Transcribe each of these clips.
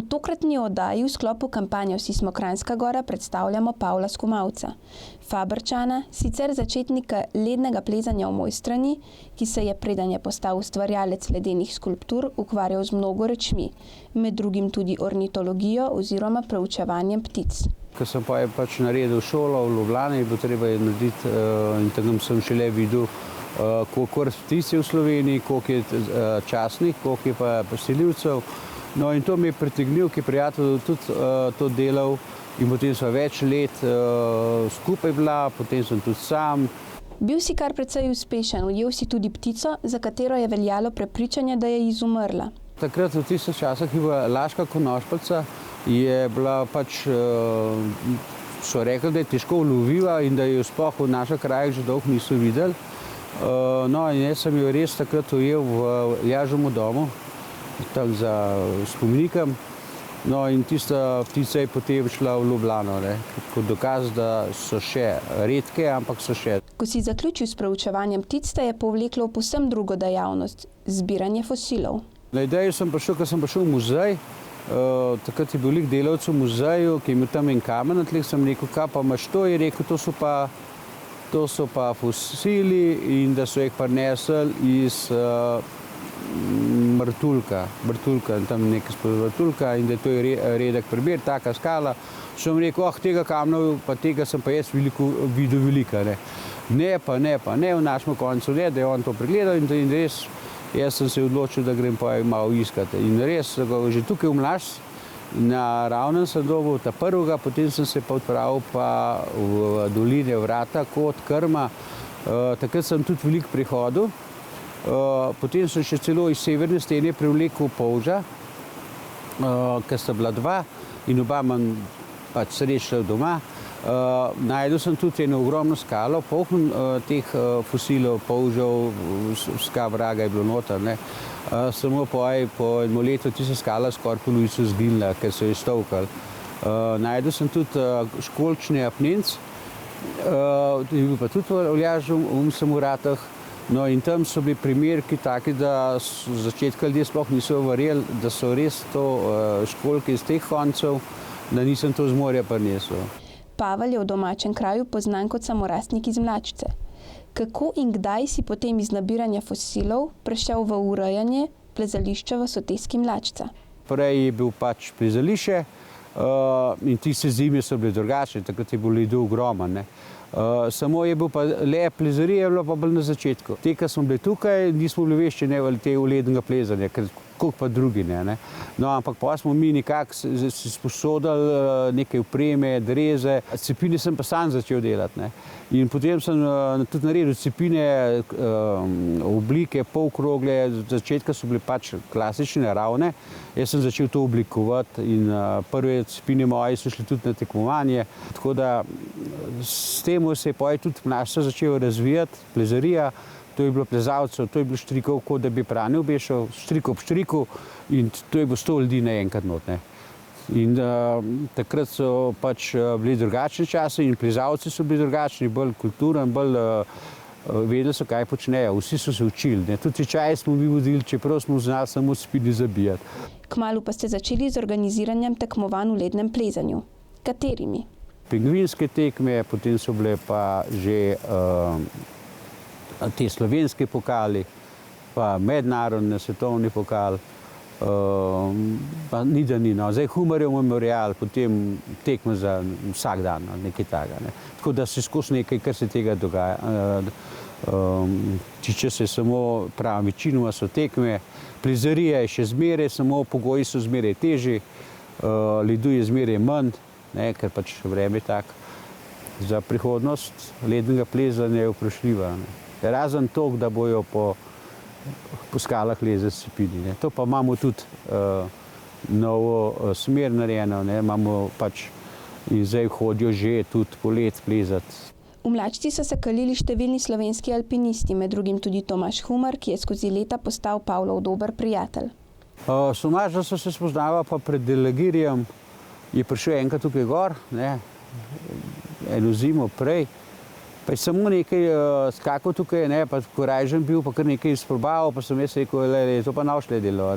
tokratni oddaji v sklopu kampanje Vsi smo Kranjska Gora predstavljamo Pavla Skumavca, Fabrčana, sicer začetnika lednega plezanja v Mojstrani, ki se je, preden je postal ustvarjalec ledenih skulptur, ukvarjal z mnogo rečmi, med drugim tudi ornitologijo oziroma preučevanjem ptic. Ko sem pač naredil šolo v Ljubljani, je bilo treba narediti in tam sem šele videl, koliko ptic je v Sloveniji, koliko je častnih, koliko je pa poselivcev. No in to mi je pritegnil, ki je prijatelj tudi to delal in potem sva več let skupaj bila, potem sem tudi sam. Bil si kar precej uspešen, ujel si tudi ptico, za katero je veljalo prepričanje, da je izumrla. Takrat v tistih časih je bila laška konošpalca, je bila pač, so rekli, da je težko ulovljiva in da jo sploh v naših krajih že dolgo niso videli. No in jaz sem jo res takrat ujel v Jažovem domu, tam za spomenikom. No in tista ptica je potem šla v Ljubljano, kot dokaz, da so še redke, ampak so še. Ko si zaključil s preučevanjem ptic, te je povleklo v povsem drugo dejavnost, zbiranje fosilov. Na idejo sem prišel, ko sem prišel v muzej, takrat je bil veliko delavcev v muzeju, ki je imel tam en kamen na tleh, sem rekel, kaj pa imaš to, je rekel, to so pa fosili in da so jih prinesli iz Vrtuljka, tam nekaj spod Vrtuljka in da to je redek primer, taka skala. Sem rekel, tega kamna, pa tega sem pa jaz videl velika. Ne, v našem koncu ne, da je on to pregledal in res, jaz sem se odločil, da grem pa malo iskati. In res, že tukaj v Mlaž, na Ravnem sem dobil ta prvega, potem sem se pa odpravil pa v doline Vrata, Kot, Krma. Takrat sem tudi veliko prihodil. Potem sem še celo iz severne stene privlekel polža, ker sta bila dva in oba imam pač srečala doma. Najdel sem tudi eno ogromno skalo, poln teh fosilov, polžev, vraga je bilo noter. Samo po enem letu tista skala skoraj polovico zginila, ker so jo stovkali. Najdel sem tudi školjčni apnenc, je bil pa tudi v Jažovem Vratah. No in tam so bili primerki taki, da z začetka ljudje sploh niso verjeli, da so res to školjke iz teh koncev, da nisem to z morja prinesel. Pavel je v domačem kraju poznan kot samorastnik iz Mlačce. Kako in kdaj si potem iz nabiranja fosilov prešel v urejanje plezališča v soteski Mlačca? Prej je bil pač plezališče in tiste zime so bile drugačne, takrat je bil ledu ogromen. Samo je bil pa le plezarija, je bilo pa bolj na začetku. Te, ki smo bili tukaj, nismo bili veščeni v lednega plezanja, koliko pa drugi ne. No, ampak pa smo mi nekako si sposodili nekaj opreme, dreze. Cepine sem pa sam začel delati. In potem sem tudi naredil cepine, oblike, polkrogle, z začetka so bile pač klasične, naravne. Jaz sem začel to oblikovati in prve cepine moje so šli tudi na tekmovanje. Tako da s tem se je tudi Mlaž začel razvijati, plezarija. To je bilo plezalcev, to je bilo štrikov, kot da bi pranje obešal, štrik ob štriku in to je bilo 100 ljudi naenkrat not. In takrat so pač bili drugačni časi in plezalci so bili drugačni, bolj kulturni, bolj vedeli so, kaj počnejo. Vsi so se učili. Tudi čaj smo mi vodili, čeprav smo znali samo spini zabijati. Kmalu pa ste začeli z organiziranjem tekmovanj v lednem plezanju. Katerimi? Pingvinske tekme, potem so bile pa že te slovenske pokali, pa mednarodni svetovni pokal, pa ni da ni. Zdaj Humarjev memorial, potem tekme za vsak dan, nekaj takega. Tako da se skozi nekaj, kar se tega dogaja. Če se samo pravim, večinoma so tekme, plezarija je še zmeraj, samo pogoji so zmeraj težji, ledu je zmeraj manj, ker pač vreme je tako. Za prihodnost lednega plezanja je vprašljiva. Razen to, da bojo po skalah leze s cepini. To pa imamo tudi novo smer narejeno, imamo pač in zdaj hodijo že tudi polet plezati. V Mlačci so se kalili številni slovenski alpinisti, med drugim tudi Tomaž Humar, ki je skozi leta postal Pavlov dober prijatelj. Somažno so se spoznava pa pred Delegirjem, je prišel enkrat tukaj gor, eno zimo prej, pa je samo nekaj skakal tukaj, pa korajžen bil, pa kar nekaj izprobaval, pa sem jaz rekel, to pa nav šle delo.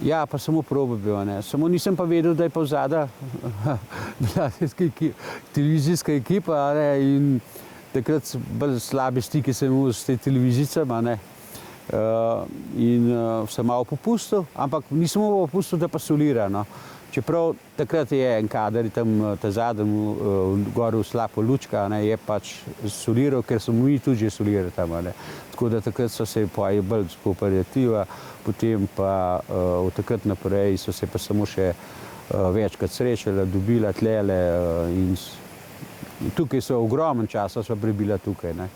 Ja, pa samo probe bil, ne. Samo nisem pa vedel, da je pa vzada televizijska ekipa, ne, in takrat bolj slabe stike sem imel s te televizijicami, ne. In sem malo popustil, ampak nisem mu popustil, da pa solira, no. Čeprav takrat je en kader tam ta zadnji gor v Slapo lučka, ne, je pač soliral, ker smo mi tudi že solirali tam, ne. Tako da takrat so se pa bolj kooperativa, potem pa od takrat naprej so se pa samo še večkrat srečala, dobila tlele in tukaj so ogromen časa sva prebila tukaj, ne.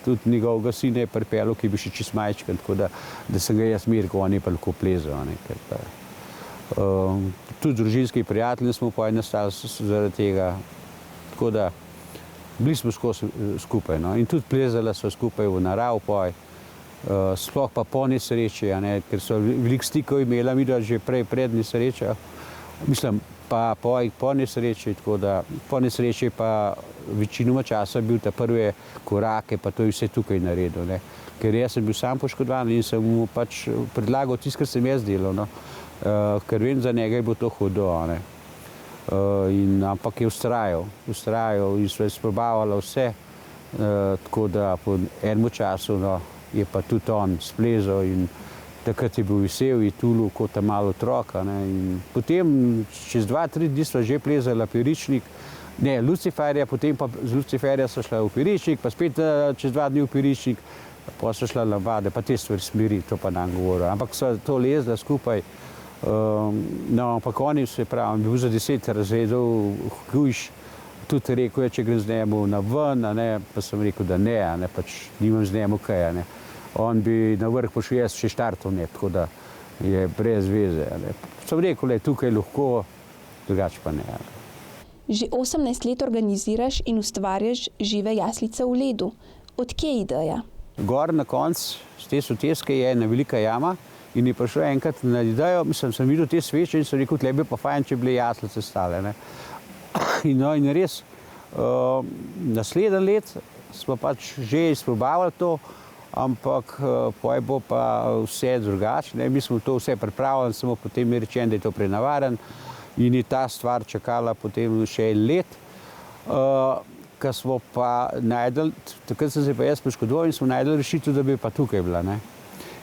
Tudi njegovega sina je pripeljal, ki je bil še čist majčken, tako da sem ga jaz meril, on je pa lahko plezal, ne, ker pa tudi družinski prijatelji smo pa nastali zaradi tega, tako da bili smo skozi skupaj, no, in tudi plezala sva skupaj v narav poj, sploh pa po nesreči, ne, ker so veliko stikov imela, midva že pred nesrečo, mislim, pa po nesreči, tako da po nesreči pa večinoma časa bil ta prve korake, pa to je vse tukaj naredil, ne. Ker jaz sem bil sam poškodovan in sem mu pač predlagal tisto, kar sem jaz delal, no. Ker vem, za njega je bilo to hudo, ne. Ampak je vztrajal in sva izprobavala vse, tako da po enem času, no, je pa tudi on splezal in takrat je bil vesel, je tulil kot ta malo otrok, ne, in potem čez 2-3 dni sva že plezala Piričnik, ne, Luciferja, potem pa z Luciferja sva šla v Piričnik, pa spet čez 2 dni v Piričnik, pa sva šla na Vade, pa te stvari smiri, to pa nam govoril, ampak sva to lezla skupaj, no, ampak oni se pravi, bil za 10 razredov hujš, tudi rekel je, če grem z njemu na ven, ne, pa sem rekel, da ne, ne, pač nimam z njemu kaj, ne. On bi na vrh pošel, jaz še štartov ne, tako da je brez veze, ne. Sem rekel, le, tukaj lahko, drugače pa ne. Že 18 let organiziraš in ustvarjaš žive jaslice v ledu. Od kje je ideja? Gor na koncu te soteske je ena velika jama in je prišel enkrat na idejo, mislim, sem videl te sveče in sem rekel, tle bi pa fajn, če bile jaslice stale, ne. In res, naslednje let smo pač že izprobavali to, ampak poj bo pa vse drugače, ne. Mi smo to vse pripravili, samo potem je rečeno, da je to prenavaren in je ta stvar čakala potem še en let. Ko smo pa najdel, takrat sem se pa jaz poškodoval in smo najdel rešitev, da bi pa tukaj bila, ne.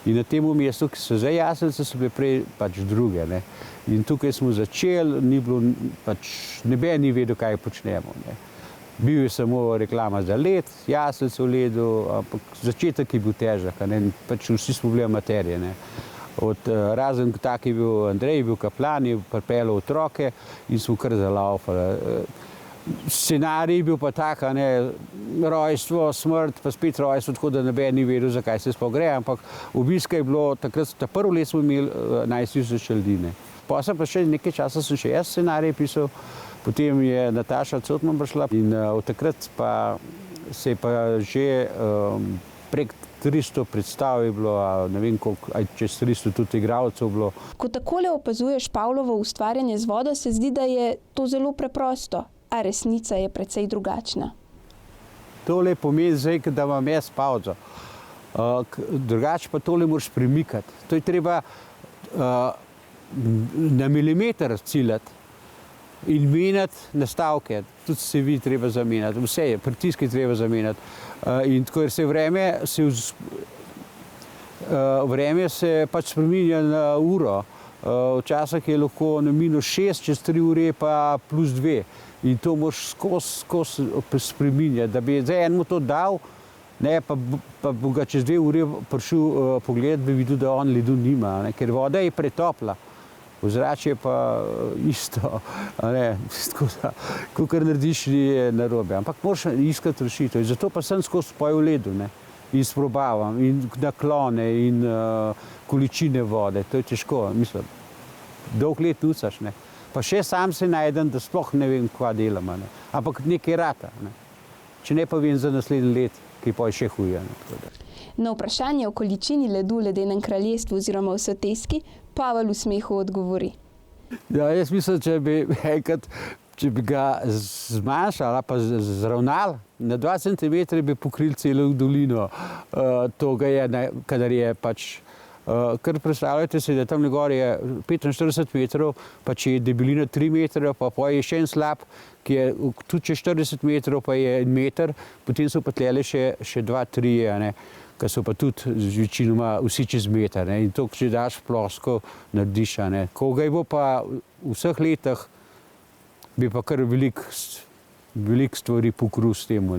In na tem mestu, ki so zdaj jaslice, so bile prej pač druge, ne. In tukaj smo začeli, ni bilo pač, noben ni vedel, kaj počnemo, ne. Bil je samo reklama za led, jaslice v ledu, ampak začetek je bil težak, ne, pač vsi smo bili amaterji, ne. Razen tak je bil Andrej, je bil kaplan, je pripeljal otroke in smo kar zalaufali. Scenarij je bil pa tak, ne, rojstvo, smrt, pa spet rojstvo, tako da noben ni vedel, zakaj se sploh gre, ampak obiska je bilo, takrat, ta prvo let smo imeli 11.000 ljudi, ne. Potem pa še nekaj časa sem še jaz scenarij pisal, potem je Nataša Cotman prišla in od takrat pa se je pa že prek 300 predstav je bilo, ne vem koliko, čez 300 tudi igralcev bilo. Ko takole opazuješ Pavlovo ustvarjanje z vodo, se zdi, da je to zelo preprosto, a resnica je precej drugačna. Tole pomeni zdaj, da imam jaz pavzo. Drugače pa tole moraš premikati. To je treba na milimeter ciljati in menjati nastavke. Tudi cevi treba zamenjati, vse je, pritiske treba zamenjati. In tako se vreme se pač spreminja na uro. Včasih je lahko na -6, čez 3 ure pa +2. In to moraš skozi spreminjati, da bi zdaj enemu to dal, ne, pa bo ga čez 2 ure prišel pogledati, bi videl, da on ledu nima, ne, ker voda je pretopla. Ozračje pa isto, ne, tako da, kakor narediš, je narobe. Ampak moraš iskati rešitev. Zato pa sem skozi poj v ledu, ne, in sprobavam, in naklone, in količine vode. To je težko, mislim, dolg let nucaš, ne. Pa še sam se najdem, da sploh ne vem, kva delam, ne. Ampak nekaj rata, ne. Če ne pa vem za naslednji let, ki pa je še huje, ne. Na vprašanje o količini ledu v ledenem kraljestvu oziroma v soteski Pavel v smehu odgovori. Ja, jaz mislim, če bi ga zmanjšali ali pa zravnali, na 2 cm bi pokrili celo dolino. To ga je, kadar je pač Ker predstavljajte si, da tam gor je 45 metrov, pa če je debelina 3 metre, pa je še en slab, ki je tudi čez 40 metrov, pa je 1 meter, potem so pa tlele še 2-3, ki so pa tudi večinoma vsi čez meter. In to, če daš plosko, narediš. Ko ga bo pa v vseh letih, bi pa kar veliko stvari pokril s temu.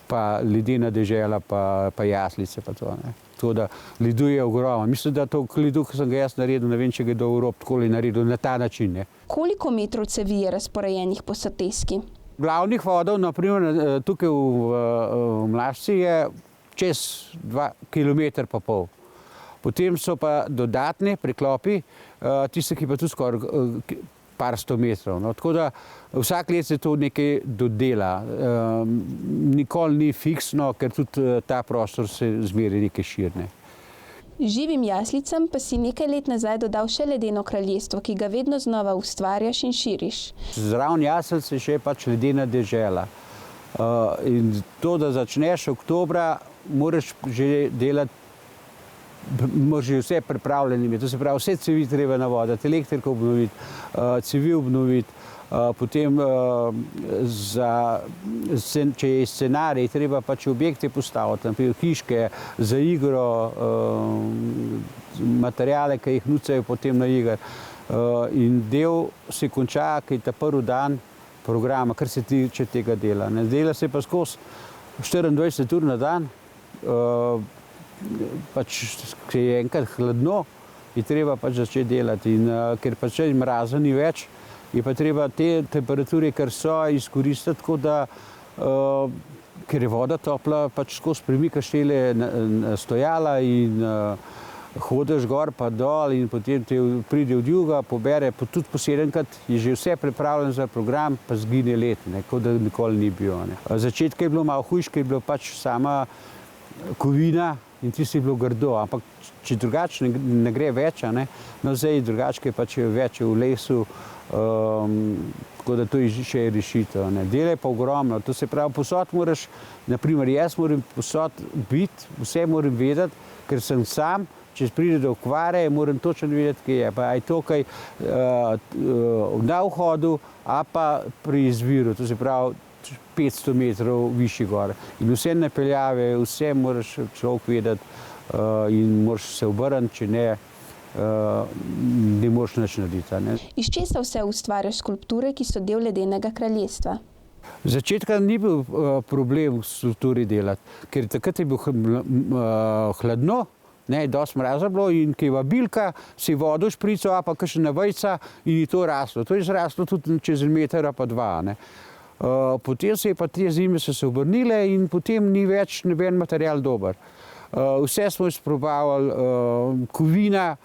Pa ledena dežela, pa jaslice, pa to. Tako da ledu je ogromno. Mislim, da to ledu, ki sem ga jaz naredil, ne vem, če ga je do Evrop takole naredil na ta način. Koliko metrov cevi je razporejenih po soteski? Glavnih vodov, naprimer tukaj v Mlašci, je čez 2,5 kilometra. Potem so pa dodatne preklopi, tiste, ki pa tudi skoraj par 100 metrov. Tako da vsak let se to nekaj dodela. Nikoli ni fiksno, ker tudi ta prostor se zmeraj nekaj širi. Živim jaslicam pa si nekaj let nazaj dodal še ledeno kraljestvo, ki ga vedno znova ustvarjaš in širiš. Zraven jaslic je še pač ledena dežela. In to, da začneš oktobra, moraš že delati, moraš že vse pripravljeno. To se pravi, vse cevi treba navoditi, elektriko obnoviti, cevi obnoviti, potem če je scenarij, treba pač objekte postaviti, naprimer hiške za igro, materijale, ki jih nucajo potem na igr. In del se konča, ki je ta prvi dan programa, kar se tiče tega dela. Dela se pa skozi 24 ur na dan, pač, ker je enkrat hladno, je treba pač začeti delati. In ker pač mraza ni več, je pa treba te temperature, kar so, izkoristiti, tako da, ker je voda topla, pač skozi premikaš tele stojala in hodiš gor pa dol in potem te pride od juga, pobere, tudi po 7-krat je že vse pripravljeno za program, pa zgine let, kot da nikoli ni bil. Začetka je bilo malo hujš, ker je bilo pač sama kovina in tisto je bilo grdo, ampak če drugače ne gre več, no zdaj drugače je pač več v lesu, tako da to je še rešitev. Dela je pa ogromno, to se pravi, posod moraš, naprimer jaz moram posod biti, vse moram vedeti, ker sem sam, če pride do okvare, moram točno vedeti, kje je. Pa je to kaj na vhodu, a pa pri izviru, to se pravi 500 metrov višji gor. In vse napeljave, vse moraš človek vedeti in moraš se obrniti, če ne moraš nič narediti. Iz česa vse ustvarjaš skulpture, ki so del ledenega kraljestva? Začetka ni bil problem v skulpturi delati, ker takrat je bilo hladno, dosti mraza bilo in ki je vabilka, si vodo šprico, a pa kakšna vejca in je to raslo. To je zraslo tudi čez 1 meter pa 2. Potem se je pa te zime se obrnile in potem ni več noben material dober. Vse smo izprobavali, kovina,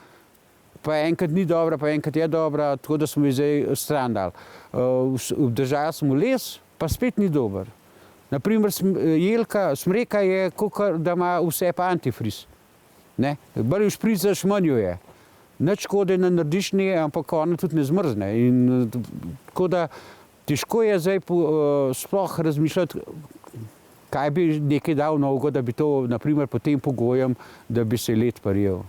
pa enkrat ni dobra, pa enkrat je dobra, tako da smo jo zdaj stran dali. Obdržali smo les, pa spet ni dober. Naprimer, jelka, smreka je, da ima vse pa antifriz. Bolj jo špricaš, manj jo je. Nič škode ne narediš, ampak ona tudi ne zmrzne. Tako da težko je zdaj sploh razmišljati, kaj bi nekaj dal novega, da bi to, naprimer, pod tem pogojem, da bi se led prijel.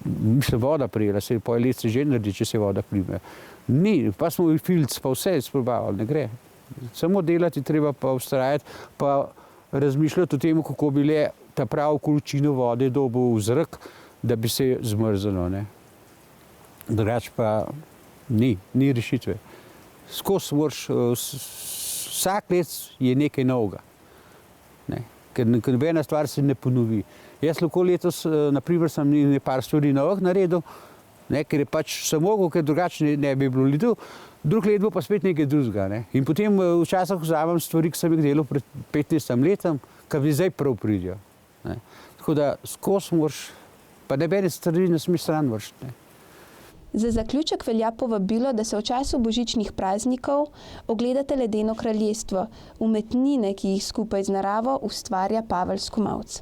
Mislim, voda prijela, pa led se že naredi, če se voda prime. Ni, pa smo filc, pa vse izprobavali, ne gre. Samo delati treba pa vztrajati, pa razmišljati o tem, kako bi le ta prav količino vode dobil v zrak, da bi se zmrzlo. Drugače pa ni rešitve. Skozi moraš, vsak let je nekaj novega, ker nobena stvar se ne ponovi. Jaz lahko letos, naprimer, sem nekaj stvari novih naredil, ker je pač sem mogel, ker drugače ne bi bilo ledu, drug let bo pa spet nekaj drugega. In potem včasih vzamem stvari, ki sem jih delal pred 15 letom, ki mi zdaj prav pridijo. Tako da skozi moraš, pa nobene stvari ne smeš stran vršiti. Za zaključek velja povabilo, da se v času božičnih praznikov ogledate ledeno kraljestvo, umetnine, ki jih skupaj z naravo ustvarja Pavel Skumavc.